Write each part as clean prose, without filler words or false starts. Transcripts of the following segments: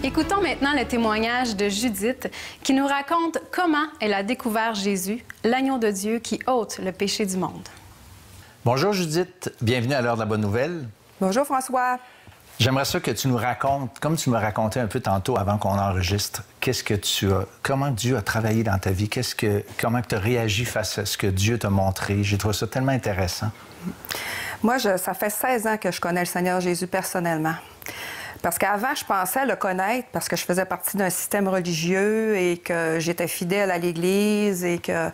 Écoutons maintenant le témoignage de Judith qui nous raconte comment elle a découvert Jésus, l'agneau de Dieu qui ôte le péché du monde. Bonjour Judith, bienvenue à l'heure de la bonne nouvelle. Bonjour François. J'aimerais ça que tu nous racontes, comme tu me racontais un peu tantôt avant qu'on enregistre, comment Dieu a travaillé dans ta vie, comment tu as réagi face à ce que Dieu t'a montré. J'ai trouvé ça tellement intéressant. Moi, ça fait 16 ans que je connais le Seigneur Jésus personnellement. Parce qu'avant, je pensais le connaître parce que je faisais partie d'un système religieux et que j'étais fidèle à l'Église et que,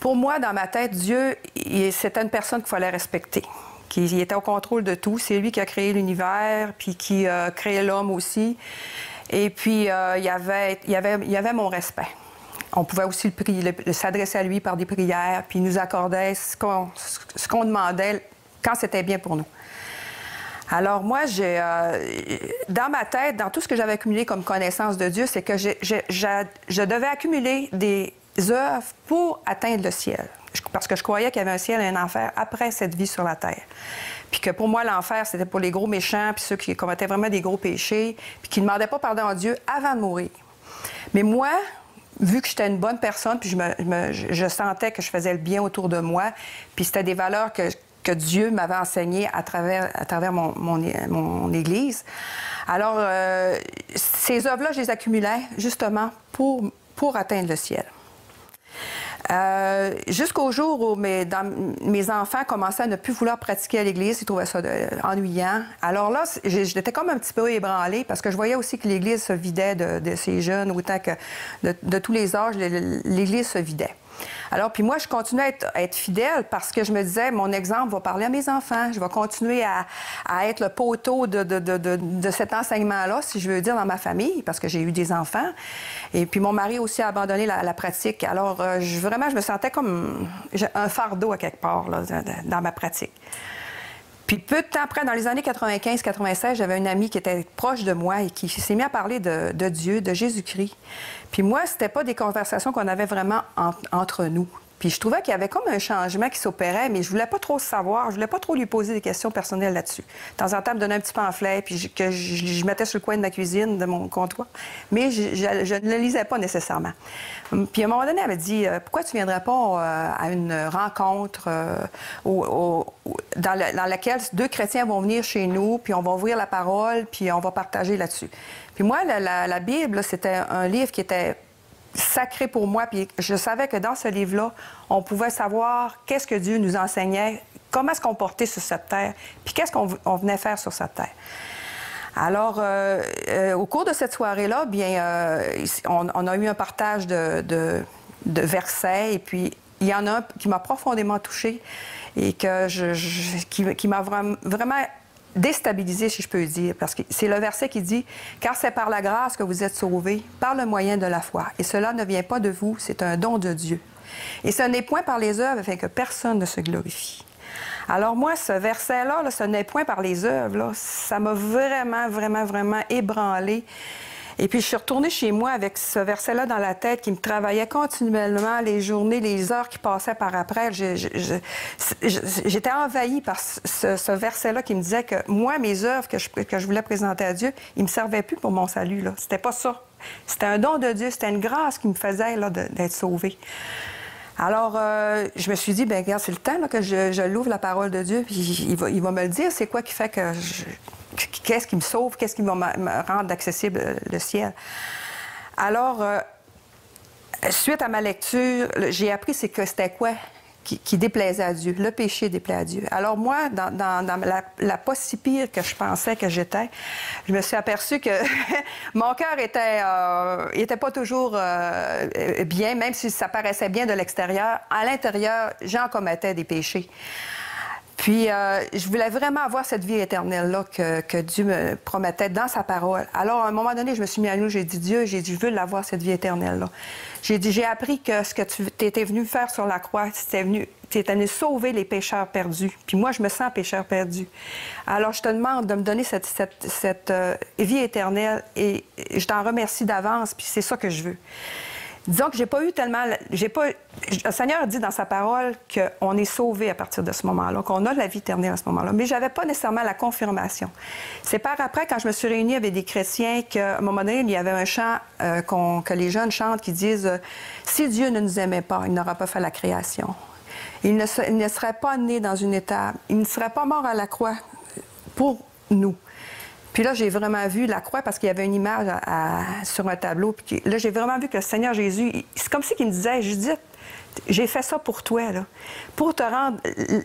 pour moi, dans ma tête, Dieu, c'était une personne qu'il fallait respecter. Il était au contrôle de tout. C'est lui qui a créé l'univers, puis qui a créé l'homme aussi. Et puis, il y avait mon respect. On pouvait aussi s'adresser à lui par des prières, puis il nous accordait ce qu'on demandait quand c'était bien pour nous. Alors moi, dans ma tête, dans tout ce que j'avais accumulé comme connaissance de Dieu, c'est que je devais accumuler des œuvres pour atteindre le ciel. Parce que je croyais qu'il y avait un ciel et un enfer après cette vie sur la terre. Puis que pour moi, l'enfer, c'était pour les gros méchants, puis ceux qui commettaient vraiment des gros péchés, puis qui ne demandaient pas pardon à Dieu avant de mourir. Mais moi, vu que j'étais une bonne personne, puis je sentais que je faisais le bien autour de moi, puis c'était des valeurs que Dieu m'avait enseignées à travers mon Église. Alors, ces œuvres-là, je les accumulais justement pour atteindre le ciel. Jusqu'au jour où mes enfants commençaient à ne plus vouloir pratiquer à l'Église, ils trouvaient ça ennuyant. Alors là, j'étais comme un petit peu ébranlée parce que je voyais aussi que l'Église se vidait de ces jeunes, autant que de tous les âges, l'Église se vidait. Alors, puis moi, je continuais à être fidèle parce que je me disais, mon exemple va parler à mes enfants. Je vais continuer à être le poteau de cet enseignement-là, si je veux dire, dans ma famille, parce que j'ai eu des enfants. Et puis, mon mari aussi a abandonné la pratique. Alors, vraiment, je me sentais comme un fardeau à quelque part là, dans ma pratique. Puis peu de temps après, dans les années 95-96, j'avais une amie qui était proche de moi et qui s'est mise à parler de Dieu, de Jésus-Christ. Puis moi, c'était pas des conversations qu'on avait vraiment entre nous. Puis je trouvais qu'il y avait comme un changement qui s'opérait, mais je voulais pas trop savoir, je voulais pas trop lui poser des questions personnelles là-dessus. De temps en temps, elle me donnait un petit pamphlet, puis que je mettais sur le coin de ma cuisine, de mon comptoir, mais je ne le lisais pas nécessairement. Puis à un moment donné, elle m'a dit « Pourquoi tu ne viendrais pas à une rencontre dans laquelle deux chrétiens vont venir chez nous, puis on va ouvrir la parole, puis on va partager là-dessus. » Puis moi, la Bible, c'était un livre qui était sacré pour moi, puis je savais que dans ce livre-là, on pouvait savoir qu'est-ce que Dieu nous enseignait, comment se comporter sur cette terre, puis qu'est-ce qu'on venait faire sur cette terre. Alors, au cours de cette soirée-là, bien, on a eu un partage de versets, et puis il y en a un qui m'a profondément touchée et qui m'a vraiment déstabilisé, si je peux dire, parce que c'est le verset qui dit « Car c'est par la grâce que vous êtes sauvés, par le moyen de la foi. Et cela ne vient pas de vous, c'est un don de Dieu. Et ce n'est point par les œuvres afin que personne ne se glorifie. » Alors moi, ce verset-là, ce n'est point par les œuvres, là, ça m'a vraiment ébranlée. Et puis, je suis retournée chez moi avec ce verset-là dans la tête qui me travaillait continuellement, les journées, les heures qui passaient par après. J'étais envahie par ce verset-là qui me disait que moi, mes œuvres que je voulais présenter à Dieu, ils ne me servaient plus pour mon salut. Là. C'était pas ça. C'était un don de Dieu, c'était une grâce qui me faisait là, d'être sauvée. Alors, je me suis dit, bien, regarde, c'est le temps là, que je l'ouvre, la parole de Dieu, puis il va me le dire, c'est quoi qui fait que qu'est-ce qui me sauve, qu'est-ce qui va me rendre accessible le ciel. Alors, suite à ma lecture, j'ai appris que c'était quoi qui déplaisait à Dieu. Le péché déplaît à Dieu. Alors moi, dans la pas si pire que je pensais que j'étais, je me suis aperçue que mon cœur était pas toujours bien, même si ça paraissait bien de l'extérieur. À l'intérieur, j'en commettais des péchés. Puis, je voulais vraiment avoir cette vie éternelle-là que Dieu me promettait dans sa parole. Alors, à un moment donné, je me suis mis à nous, j'ai dit, Dieu, j'ai dit, je veux l'avoir, cette vie éternelle-là. J'ai dit, j'ai appris que ce que tu étais venu faire sur la croix, tu étais venu sauver les pécheurs perdus. Puis moi, je me sens pécheur perdu. Alors, je te demande de me donner cette vie éternelle et je t'en remercie d'avance, puis c'est ça que je veux. Disons que j'ai pas le Seigneur dit dans sa parole qu'on est sauvé à partir de ce moment-là, qu'on a la vie éternelle à ce moment-là. Mais je n'avais pas nécessairement la confirmation. C'est par après, quand je me suis réunie avec des chrétiens, qu'à un moment donné, il y avait un chant que les jeunes chantent qui disent « Si Dieu ne nous aimait pas, il n'aurait pas fait la création. Il ne serait pas né dans une étape. Il ne serait pas mort à la croix pour nous. » Puis là, j'ai vraiment vu la croix parce qu'il y avait une image sur un tableau. Puis là, j'ai vraiment vu que le Seigneur Jésus, c'est comme si il me disait, Judith, j'ai fait ça pour toi, là, pour te rendre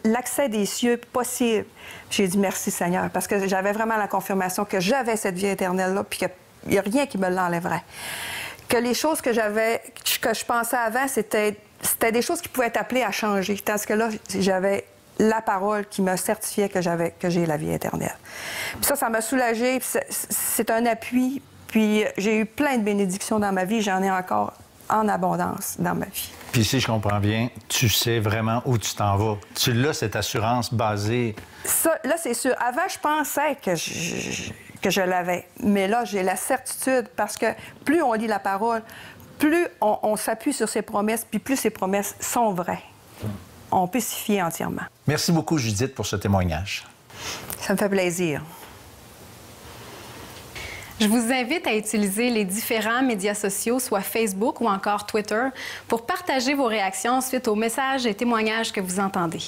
l'accès des cieux possible. J'ai dit merci, Seigneur, parce que j'avais vraiment la confirmation que j'avais cette vie éternelle-là, puis qu'il n'y a rien qui me l'enlèverait. Que les choses que je pensais avant, c'était des choses qui pouvaient être appelées à changer. Tandis que là, j'avais la parole qui me certifiait que j'ai la vie éternelle. Puis ça m'a soulagée. C'est un appui. Puis j'ai eu plein de bénédictions dans ma vie. J'en ai encore en abondance dans ma vie. Puis si je comprends bien, tu sais vraiment où tu t'en vas. Tu l'as, cette assurance basée... Ça, là, c'est sûr. Avant, je pensais que je l'avais. Mais là, j'ai la certitude parce que plus on lit la parole, plus on s'appuie sur ses promesses, puis plus ces promesses sont vraies. On peut s'y fier entièrement. Merci beaucoup, Judith, pour ce témoignage. Ça me fait plaisir. Je vous invite à utiliser les différents médias sociaux, soit Facebook ou encore Twitter, pour partager vos réactions suite aux messages et témoignages que vous entendez.